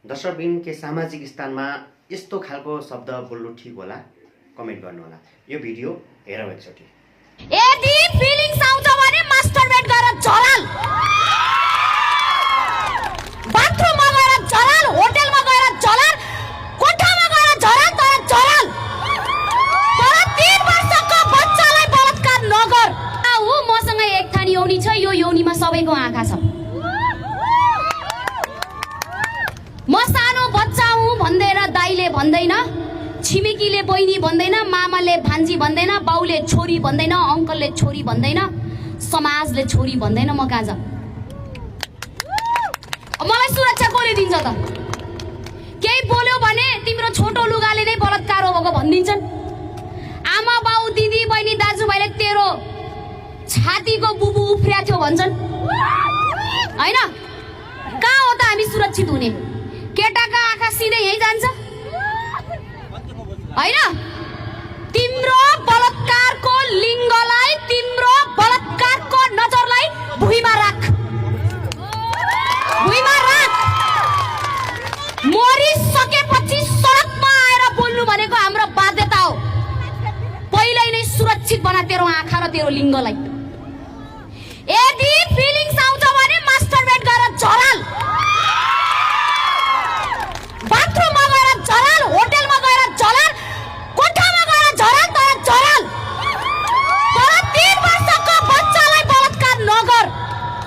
दर्शकबिन के सामाजिक स्थानमा यस्तो खालको शब्द बोल्नु ठीक होला? कमेन्ट गर्नु होला। यो भिडियो हेरौँ एकचोटि। यदि फिलिङ्स आउँछ भने मास्टरबेड गरेर झलाल, बाथरुममा गएर झलाल, होटलमा गएर झलाल, कोठामा गएर झलाल, तर झलाल। तर 3 वर्षको बच्चालाई बलात्कार नगर। ऊ मसँग एक थानी यौनी छ, यो यौनीमा सबैको आँखा छ। म सानो बच्चा हुँ भन्दै दाइले भन्दैन, छिमेकीले बहिनी भन्दैन, मामाले भान्जी भन्दैन, बाउले छोरी भन्दैन, अङ्कलले छोरी भन्दैन, समाजले छोरी भन्दैन। म कहाँ जाऊँ? मलाई सुरक्षा कसले दिन्छ त? केही बोल्यो भने तिम्रो छोटो लुगाले नै बलात्कार हो भएको भनिदिन्छन्। आमा बाउ दिदी बहिनी दाजुभाइले तेरो छातीको बुबु उफ्रिया थियो भन्छन् हैन? कहाँ हो त हामी सुरक्षित हुने? केटाका आँखा सिधै यही जान्छ हैन? तिम्रो बलात्कारको लिङ्गलाई, तिम्रो बलात्कारको नजरलाई भुइँमा राख, भुइँमा राख। मरिसकेपछि सडकमा आएर बोल्नु भनेको हाम्रो बाध्यता हो। पहिल्यै नै सुरक्षित बना तेरो आँखा र तेरो लिङ्गलाई। यदि फिलिङ्स आउँछ भने मास्टरबेड गरेर झलाल, बाथरुममा गएर झलाल, होटलमा गएर झलाल, कोठामा गएर झलाल, तर झलाल। तर 3 वर्षको बच्चालाई बलात्कार नगर।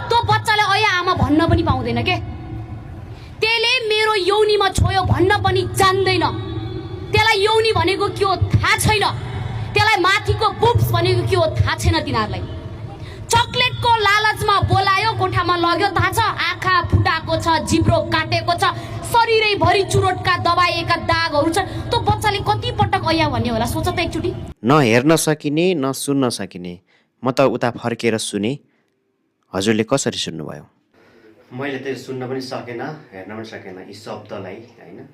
त्यो बच्चाले अया आमा भन्न पनि पाउँदैन के? त्यसले मेरो यौनीमा छोयो भन्न पनि जान्दैन। त्यसलाई यौनी भनेको के हो थाहा छैन। त्यसलाई माथिको बुब्स भनेको के हो थाहा छैन। तिनीहरूलाई चकलेटको लालचमा बोलायो, कोठामा लग्यो, थाहा छ? आँखा फुटाएको छ, जिब्रो काटेको छ, शरीरै भरि चुरोटका दबाइएका दागहरू छन्। त्यो बच्चाले कति पटक अया भन्ने होला? सोच त एकचोटि। न हेर्न सकिने न सुन्न सकिने। म त उता फर्केर सुने। हजुरले कसरी सुन्नुभयो? मैले त सुन्न पनि सकेन, हेर्न पनि सकेन। यी शब्दलाई हैन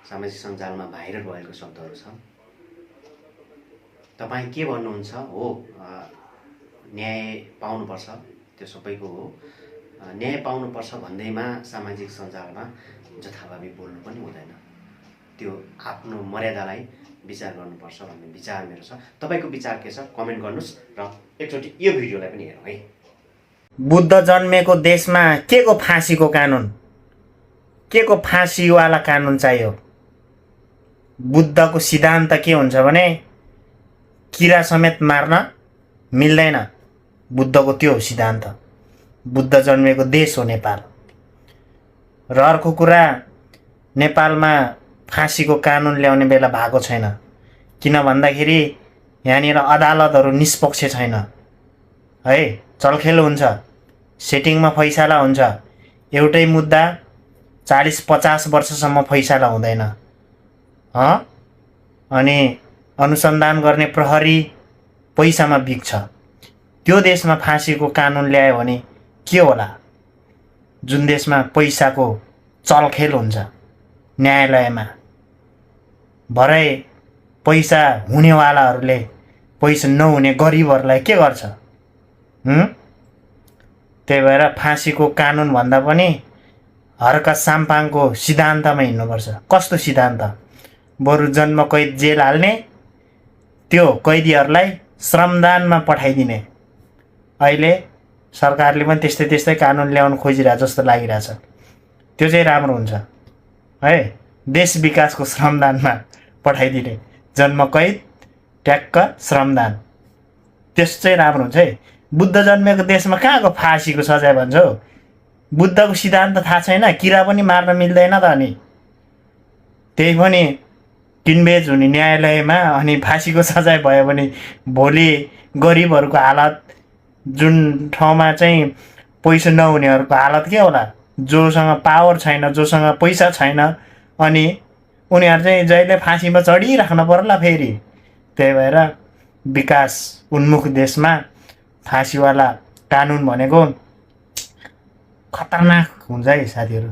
सामाजिक सञ्जालमा भाइरल भएको शब्दहरू छ। तपाईँ के भन्नुहुन्छ? हो, न्याय पाउनुपर्छ, त्यो सबैको हो। न्याय पाउनुपर्छ भन्दैमा सामाजिक सञ्जालमा जथाभावी बोल्नु पनि हुँदैन। त्यो आफ्नो मर्यादालाई विचार गर्नुपर्छ भन्ने विचार मेरो छ। तपाईँको विचार के छ? कमेन्ट गर्नुहोस् र एकचोटि यो भिडियोलाई पनि हेरौँ है। बुद्ध जन्मेको देशमा के को फाँसीको कानुन, के को फाँसीवाला कानुन चाहियो? बुद्धको सिद्धान्त के हुन्छ भने किरा समेत मार्न मिल्दैन। बुद्धको त्यो हो सिद्धान्त। बुद्ध जन्मेको देश हो नेपाल। र अर्को कुरा, नेपालमा फाँसीको कानुन ल्याउने बेला भएको छैन। किन भन्दाखेरि यहाँनिर अदालतहरू निष्पक्ष छैन है। चलखेल हुन्छ, सेटिङमा फैसला हुन्छ। एउटै मुद्दा 40-50 वर्षसम्म फैसला हुँदैन। अनि अनुसन्धान गर्ने प्रहरी पैसामा बिक्छ। त्यो देशमा फाँसीको कानुन ल्यायो भने के होला? जुन देशमा पैसाको चलखेल हुन्छ न्यायालयमा, भरै पैसा हुनेवालाहरूले पैसा नहुने गरिबहरूलाई के गर्छ? त्यही भएर फाँसीको कानुन भन्दा पनि हर्का साम्पाङको सिद्धान्तमा हिँड्नुपर्छ। कस्तो सिद्धान्त? बरु जन्म कैद जेल हाल्ने, त्यो कैदीहरूलाई श्रमदानमा पठाइदिने। अहिले सरकारले पनि त्यस्तै कानुन ल्याउनु खोजिरहेको जस्तो लागिरहेछ। त्यो चाहिँ राम्रो हुन्छ है। देश विकासको श्रमदानमा पठाइदिने, जन्म कैद ट्याक्क श्रमदान, त्यस चाहिँ राम्रो हुन्छ है। बुद्ध जन्मेको देशमा कहाँको फाँसीको सजाय भन्छ हौ? बुद्धको सिद्धान्त थाहा छैन? किरा पनि मार्न मिल्दैन त। अनि त्यही पनि किनबेच हुने न्यायालयमा अनि फाँसीको सजाय भयो भने भोलि गरिबहरूको हालत, जुन ठाउँमा चाहिँ पैसा नहुनेहरूको हालत के होला? जोसँग पावर छैन, जोसँग पैसा छैन, अनि उनीहरू चाहिँ जहिले फाँसीमा चढिराख्न पर्ला फेरि। त्यही भएर विकास उन्मुख देशमा फाँसीवाला कानुन भनेको खतरनाक हुन्छ है साथीहरू।